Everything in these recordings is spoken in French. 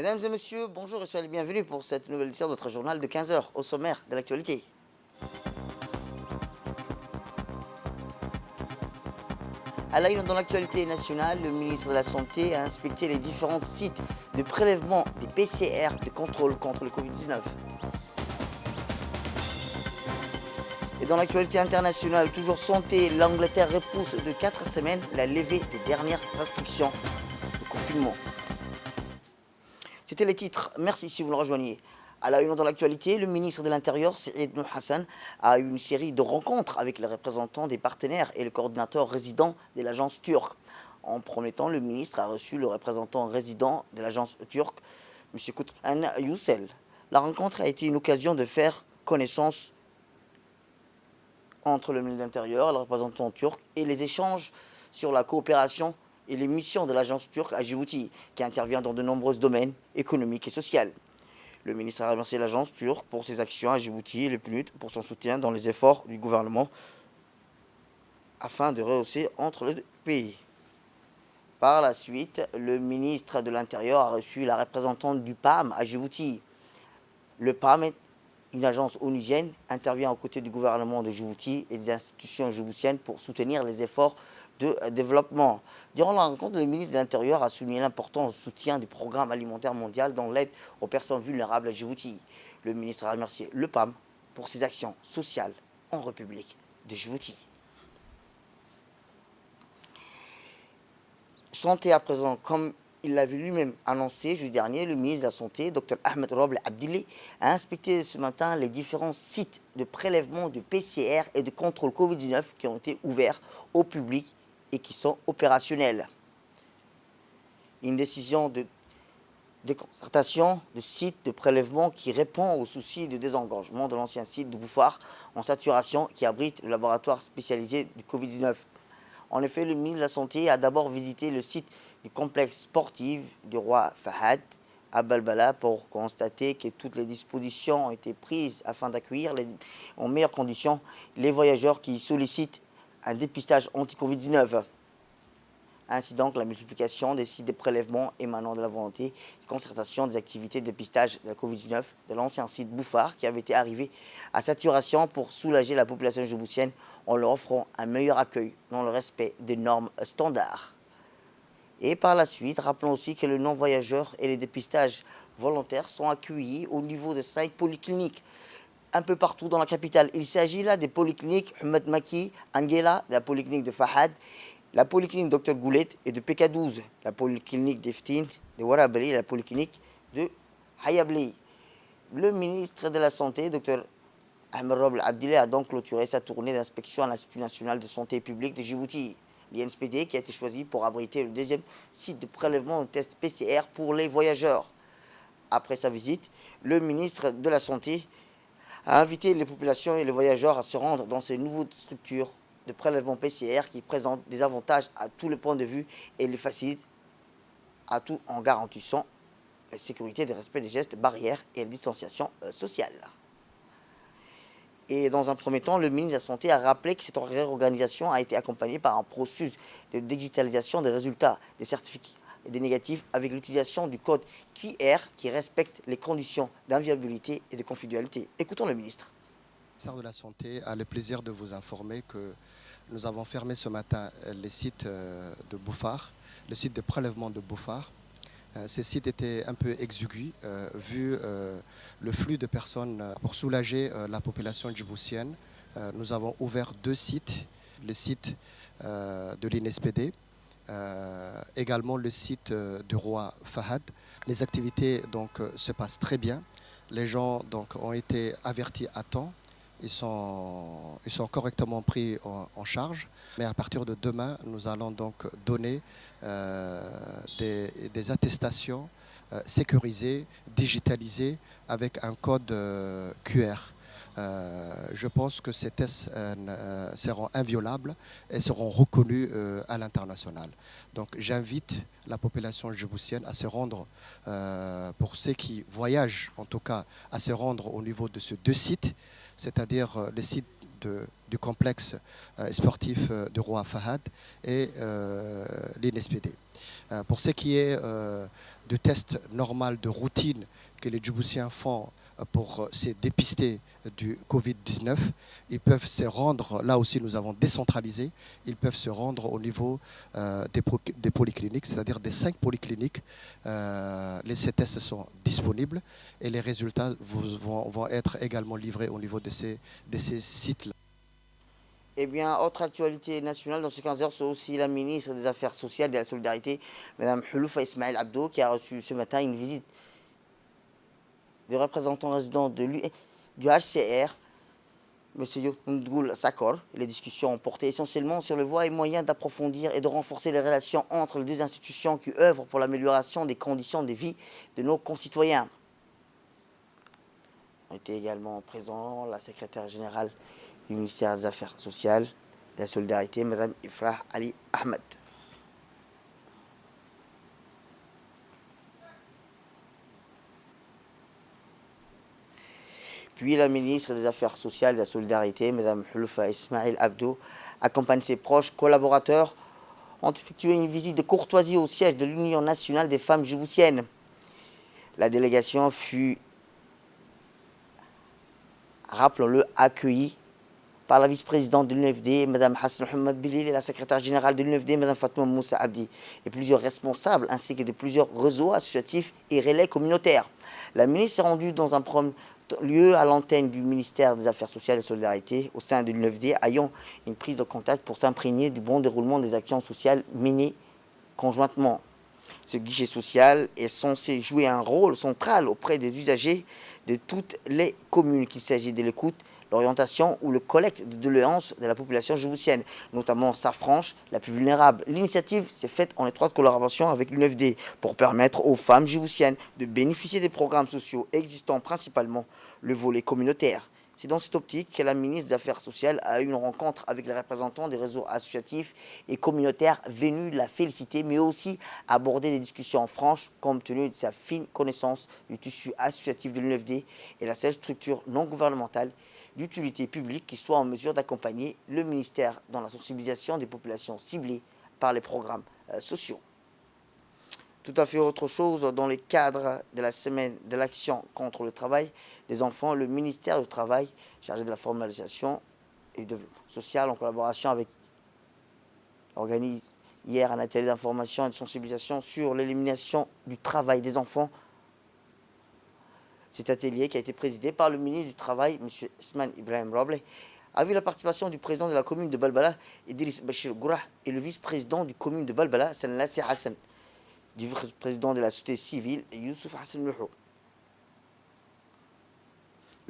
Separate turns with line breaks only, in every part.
Mesdames et messieurs, bonjour et soyez les bienvenus pour cette nouvelle édition de notre journal de 15 heures au sommaire de l'actualité. À la une dans l'actualité nationale, le ministre de la Santé a inspecté les différents sites de prélèvement des PCR de contrôle contre le Covid-19. Et dans l'actualité internationale, toujours santé, l'Angleterre repousse de 4 semaines la levée des dernières restrictions de confinement. C'était les titres. Merci si vous nous rejoignez. À la une dans l'actualité, le ministre de l'Intérieur, Saïd Nour Hassan, a eu une série de rencontres avec les représentants des partenaires et le coordinateur résident de l'agence turque. En premier temps, le ministre a reçu le représentant résident de l'agence turque, M. Kutlan Yücel. La rencontre a été une occasion de faire connaissance entre le ministre de l'Intérieur, le représentant turc, et les échanges sur la coopération et les missions de l'agence turque à Djibouti, qui intervient dans de nombreux domaines économiques et sociaux. Le ministre a remercié l'agence turque pour ses actions à Djibouti et le PNUD pour son soutien dans les efforts du gouvernement afin de rehausser entre les deux pays. Par la suite, le ministre de l'Intérieur a reçu la représentante du PAM à Djibouti. Le PAM est une agence onusienne, intervient aux côtés du gouvernement de Djibouti et des institutions djiboutiennes pour soutenir les efforts de développement. Durant la rencontre, le ministre de l'Intérieur a souligné l'importance du soutien du programme alimentaire mondial dans l'aide aux personnes vulnérables à Djibouti. Le ministre a remercié le PAM pour ses actions sociales en République de Djibouti. Santé à présent, comme il l'avait lui-même annoncé jeudi dernier, le ministre de la Santé, Dr Ahmed Roble Abdili, a inspecté ce matin les différents sites de prélèvement de PCR et de contrôle Covid-19 qui ont été ouverts au public et qui sont opérationnels. Une décision de déconcertation de sites de prélèvement qui répond au souci de désengorgement de l'ancien site de Bouffard en saturation qui abrite le laboratoire spécialisé du Covid-19. En effet, le ministre de la Santé a d'abord visité le site du complexe sportif du roi Fahad à Balbala pour constater que toutes les dispositions ont été prises afin d'accueillir en meilleures conditions les voyageurs qui sollicitent un dépistage anti-Covid-19. Ainsi donc, la multiplication des sites de prélèvement émanant de la volonté de concertation des activités de dépistage de la Covid-19 de l'ancien site Bouffard qui avait été arrivé à saturation pour soulager la population djiboutienne en leur offrant un meilleur accueil dans le respect des normes standards. Et par la suite, rappelons aussi que les non-voyageurs et les dépistages volontaires sont accueillis au niveau de 5 polycliniques un peu partout dans la capitale. Il s'agit là des polycliniques Ahmed Maki, Angela, la polyclinique de Fahad, la polyclinique Dr Goulet et de PK12, la polyclinique d'Eftin, de Warabali et la polyclinique de Hayabli. Le ministre de la Santé, Dr Ahmed Roble Abdili, a donc clôturé sa tournée d'inspection à l'Institut national de santé publique de Djibouti, l'INSPD, qui a été choisi pour abriter le deuxième site de prélèvement de tests PCR pour les voyageurs. Après sa visite, le ministre de la Santé a invité les populations et les voyageurs à se rendre dans ces nouvelles structures de prélèvement PCR qui présentent des avantages à tous les points de vue et les facilitent à tout en garantissant la sécurité, le respect des gestes barrières et la distanciation sociale. Et dans un premier temps, le ministre de la Santé a rappelé que cette réorganisation a été accompagnée par un processus de digitalisation des résultats des certificats et des négatifs avec l'utilisation du code QR qui respecte les conditions d'inviolabilité et de confidentialité. Écoutons le ministre.
Le ministère de la Santé a le plaisir de vous informer que nous avons fermé ce matin les sites de Bouffard, le site de prélèvement de Bouffard. Ces sites étaient un peu exigus vu le flux de personnes. Pour soulager la population djiboutienne, nous avons ouvert 2 sites, le site de l'INSPD, également le site du roi Fahad. Les activités donc, se passent très bien. Les gens donc, ont été avertis à temps. Ils sont correctement pris en charge. Mais à partir de demain, nous allons donc donner des attestations sécurisées, digitalisées, avec un code QR. Je pense que ces tests seront inviolables et seront reconnus à l'international. Donc j'invite la population djiboutienne à se rendre, pour ceux qui voyagent en tout cas, à se rendre au niveau de ces 2 sites, c'est-à-dire le site de du complexe sportif de Roi Fahad et l'INSPD. Pour ce qui est du test normal de routine que les Djiboutiens font pour se dépister du Covid-19, ils peuvent se rendre, là aussi nous avons décentralisé, ils peuvent se rendre au niveau des polycliniques, c'est-à-dire des 5 polycliniques. Ces tests sont disponibles et les résultats vont être également livrés au niveau de ces sites-là.
Eh bien, autre actualité nationale dans ces 15 heures, c'est aussi la ministre des Affaires sociales et de la Solidarité, Mme Houloufa Ismail Abdo, qui a reçu ce matin une visite des représentants résidents du HCR, M. Yotngoul Sakor. Les discussions ont porté essentiellement sur les voies et moyens d'approfondir et de renforcer les relations entre les deux institutions qui œuvrent pour l'amélioration des conditions de vie de nos concitoyens. On était également présents la secrétaire générale du ministère des Affaires sociales et de la Solidarité, Mme Ifrah Ali Ahmed. Puis la ministre des Affaires sociales et de la Solidarité, Mme Houloufa Ismail Abdo, accompagne ses proches collaborateurs, ont effectué une visite de courtoisie au siège de l'Union nationale des femmes djiboutiennes. La délégation fut, rappelons-le, accueillie par la vice-présidente de l'UNFD, Mme Hassan Mohamed Bilil, et la secrétaire générale de l'UNFD, Mme Fatma Moussa Abdi, et plusieurs responsables, ainsi que de plusieurs réseaux associatifs et relais communautaires. La ministre s'est rendue dans un premier lieu à l'antenne du ministère des Affaires sociales et de la Solidarité, au sein de l'UNFD, ayant une prise de contact pour s'imprégner du bon déroulement des actions sociales menées conjointement. Ce guichet social est censé jouer un rôle central auprès des usagers de toutes les communes, qu'il s'agit de l'écoute, l'orientation ou le collecte de doléances de la population djiboutienne, notamment sa frange la plus vulnérable. L'initiative s'est faite en étroite collaboration avec l'UNFD pour permettre aux femmes djiboutiennes de bénéficier des programmes sociaux existant, principalement le volet communautaire. C'est dans cette optique que la ministre des Affaires sociales a eu une rencontre avec les représentants des réseaux associatifs et communautaires venus la féliciter, mais aussi aborder des discussions franches compte tenu de sa fine connaissance du tissu associatif de l'UNFD et la seule structure non gouvernementale d'utilité publique qui soit en mesure d'accompagner le ministère dans la sensibilisation des populations ciblées par les programmes sociaux. Tout à fait autre chose, dans le cadre de la semaine de l'action contre le travail des enfants, le ministère du Travail, chargé de la formalisation et du développement social, en collaboration avec, organise hier un atelier d'information et de sensibilisation sur l'élimination du travail des enfants. Cet atelier, qui a été présidé par le ministre du Travail, M. Isman Ibrahim Roble, a vu la participation du président de la commune de Balbala, Idriss Bachir Gourah, et le vice-président du commune de Balbala, Sanlassi Hassan, du président de la société civile, Youssouf Hassan Louhou.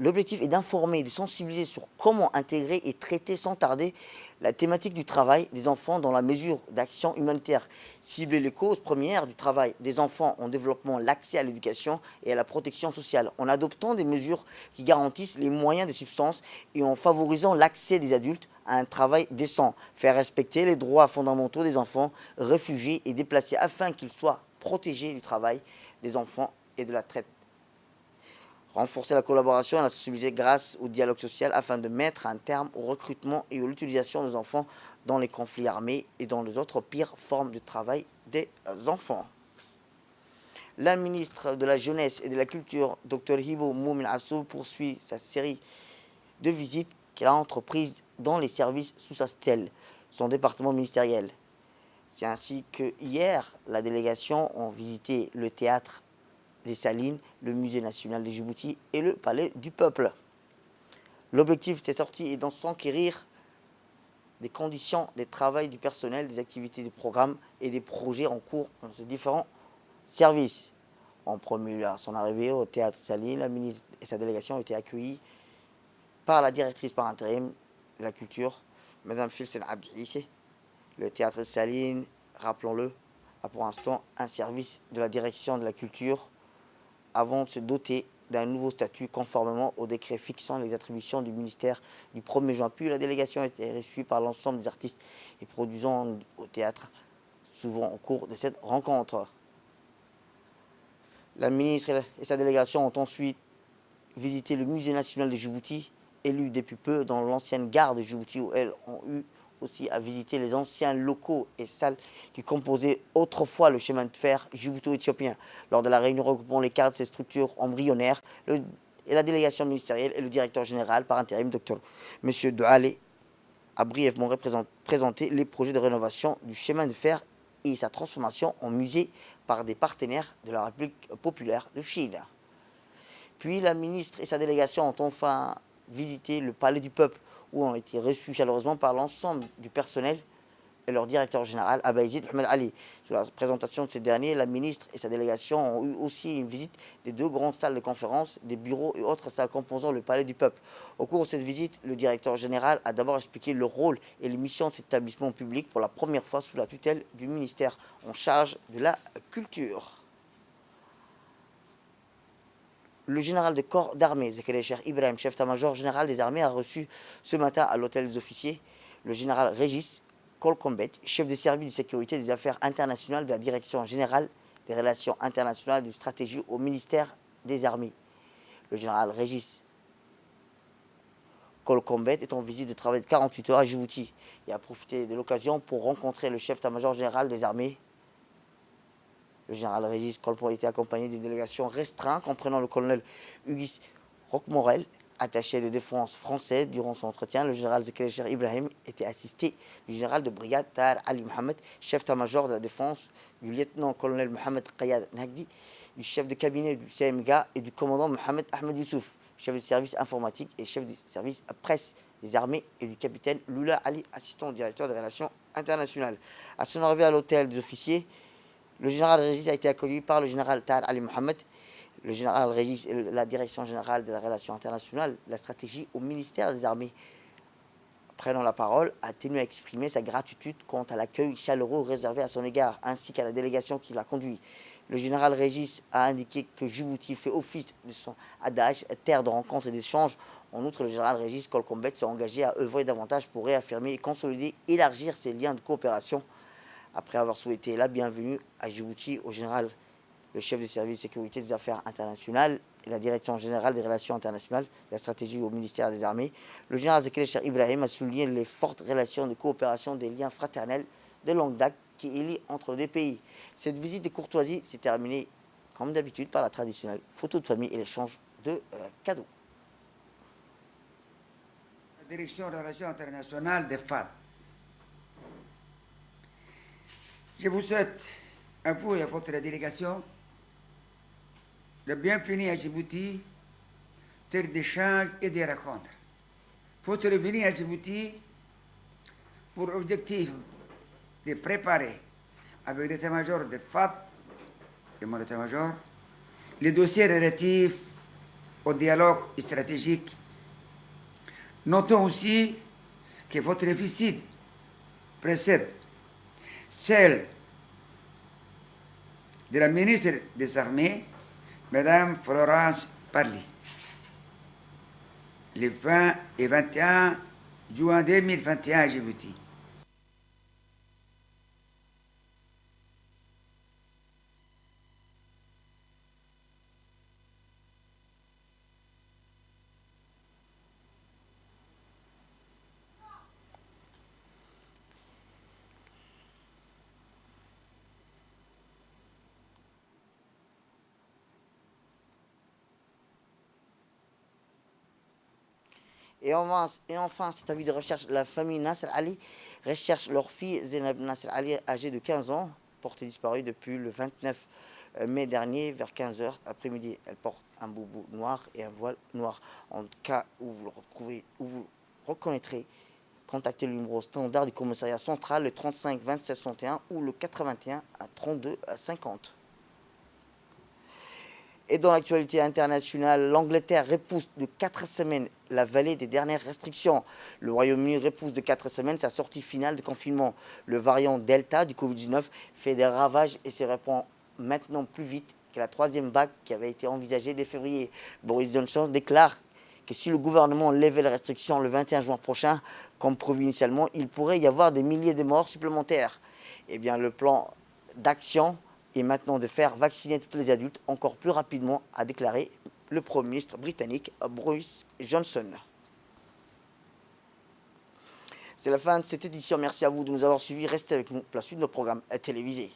L'objectif est d'informer et de sensibiliser sur comment intégrer et traiter sans tarder la thématique du travail des enfants dans la mesure d'action humanitaire, cibler les causes premières du travail des enfants en développant l'accès à l'éducation et à la protection sociale, en adoptant des mesures qui garantissent les moyens de subsistance et en favorisant l'accès des adultes à un travail décent, faire respecter les droits fondamentaux des enfants réfugiés et déplacés afin qu'ils soient protégés du travail des enfants et de la traite. Renforcer la collaboration et la sensibiliser grâce au dialogue social afin de mettre un terme au recrutement et à l'utilisation des enfants dans les conflits armés et dans les autres pires formes de travail des enfants. La ministre de la Jeunesse et de la Culture, Dr Hibo Moumin Assou, poursuit sa série de visites qu'elle a entreprises dans les services sous sa tutelle, son département ministériel. C'est ainsi que hier, la délégation a visité le théâtre des Salines, le musée national de Djibouti et le palais du peuple. L'objectif de cette sortie est d'en s'enquérir des conditions de travail du personnel, des activités du programme et des projets en cours dans ces différents services. En premier lieu, à son arrivée au théâtre Salines, la ministre et sa délégation ont été accueillis par la directrice par intérim de la culture, Mme Filsen Abdi. Le théâtre Salines, rappelons-le, a pour l'instant un service de la direction de la culture avant de se doter d'un nouveau statut conformément au décret fixant les attributions du ministère du 1er juin. Puis la délégation a été reçue par l'ensemble des artistes et produisants au théâtre, souvent au cours de cette rencontre. La ministre et sa délégation ont ensuite visité le musée national de Djibouti élue depuis peu dans l'ancienne gare de Djibouti où elles ont eu aussi à visiter les anciens locaux et salles qui composaient autrefois le chemin de fer djibouto-éthiopien. Lors de la réunion regroupant les cadres de ces structures embryonnaires, et la délégation ministérielle et le directeur général par intérim, Dr M. Douale, a brièvement présenté les projets de rénovation du chemin de fer et sa transformation en musée par des partenaires de la République populaire de Chine. Puis la ministre et sa délégation ont enfin visité le Palais du Peuple, où ont été reçus chaleureusement par l'ensemble du personnel et leur directeur général, Abaïzid Ahmed Ali. Sous la présentation de ces derniers, la ministre et sa délégation ont eu aussi une visite des 2 grandes salles de conférence, des bureaux et autres salles composant le Palais du Peuple. Au cours de cette visite, le directeur général a d'abord expliqué le rôle et les missions de cet établissement public pour la première fois sous la tutelle du ministère en charge de la culture. Le général de corps d'armée, Zakaria Cheikh Ibrahim, chef d'état-major général des armées, a reçu ce matin à l'hôtel des officiers le général Régis Kolkombet, chef des services de sécurité et des affaires internationales de la direction générale des relations internationales et de stratégie au ministère des armées. Le général Régis Kolkombet est en visite de travail de 48 heures à Djibouti et a profité de l'occasion pour rencontrer le chef d'état-major général des armées. Le général Régis Kolkombet était accompagné d'une délégation restreinte comprenant le colonel Hugis Roquemorel, attaché de défense français. Durant son entretien, le général Zakaria Cheikh Ibrahim était assisté du général de brigade Tahar Ali Mohamed, chef d'état-major de la défense, du lieutenant-colonel Mohamed Qayad Nagdi, du chef de cabinet du CMGA et du commandant Mohamed Ahmed Youssouf, chef du service informatique et chef du service presse des armées, et du capitaine Lula Ali, assistant au directeur des relations internationales. À son arrivée à l'hôtel des officiers, le général Régis a été accueilli par le général Tahar Ali Mohamed. Le général Régis et la direction générale de la relation internationale, de la stratégie au ministère des armées, prenant la parole, a tenu à exprimer sa gratitude quant à l'accueil chaleureux réservé à son égard, ainsi qu'à la délégation qui l'a conduit. Le général Régis a indiqué que Djibouti fait office de son adage, terre de rencontres et d'échanges. En outre, le général Régis Kolkombet s'est engagé à œuvrer davantage pour réaffirmer, consolider, élargir ses liens de coopération. Après avoir souhaité la bienvenue à Djibouti au général, le chef du service de sécurité des affaires internationales et la direction générale des relations internationales, la stratégie au ministère des armées, le général Zakaria Cheikh Ibrahim a souligné les fortes relations de coopération des liens fraternels de longue date qui lient entre les deux pays. Cette visite de courtoisie s'est terminée, comme d'habitude, par la traditionnelle photo de famille et l'échange de cadeaux.
La direction des relations internationales des FAD. Je vous souhaite, à vous et à votre délégation, le bienvenue à Djibouti, terre d'échange et de rencontres. Votre venue à Djibouti pour objectif de préparer avec l'état-major de FAD et mon état-major les dossiers relatifs au dialogue stratégique. Notons aussi que votre visite précède celle de la ministre des Armées, Madame Florence Parly, le 20 et 21 juin 2021 à Djibouti.
Et enfin, cet avis de recherche, la famille Nasser Ali recherche leur fille Zainab Nasser Ali, âgée de 15 ans, portée disparue depuis le 29 mai dernier vers 15h après-midi. Elle porte un boubou noir et un voile noir. En cas où vous le retrouvez, où vous le reconnaîtrez, contactez le numéro standard du commissariat central, le 35 27 61 ou le 81 32 50. Et dans l'actualité internationale, l'Angleterre repousse de 4 semaines la vallée des dernières restrictions. Le Royaume-Uni repousse de 4 semaines sa sortie finale de confinement. Le variant Delta du Covid-19 fait des ravages et se répand maintenant plus vite que la troisième vague qui avait été envisagée dès février. Boris Johnson déclare que si le gouvernement levait les restrictions le 21 juin prochain, comme prévu initialement, il pourrait y avoir des milliers de morts supplémentaires. Eh bien, le plan d'action et maintenant de faire vacciner tous les adultes encore plus rapidement, a déclaré le Premier ministre britannique Boris Johnson. C'est la fin de cette édition. Merci à vous de nous avoir suivis. Restez avec nous pour la suite de nos programmes télévisés.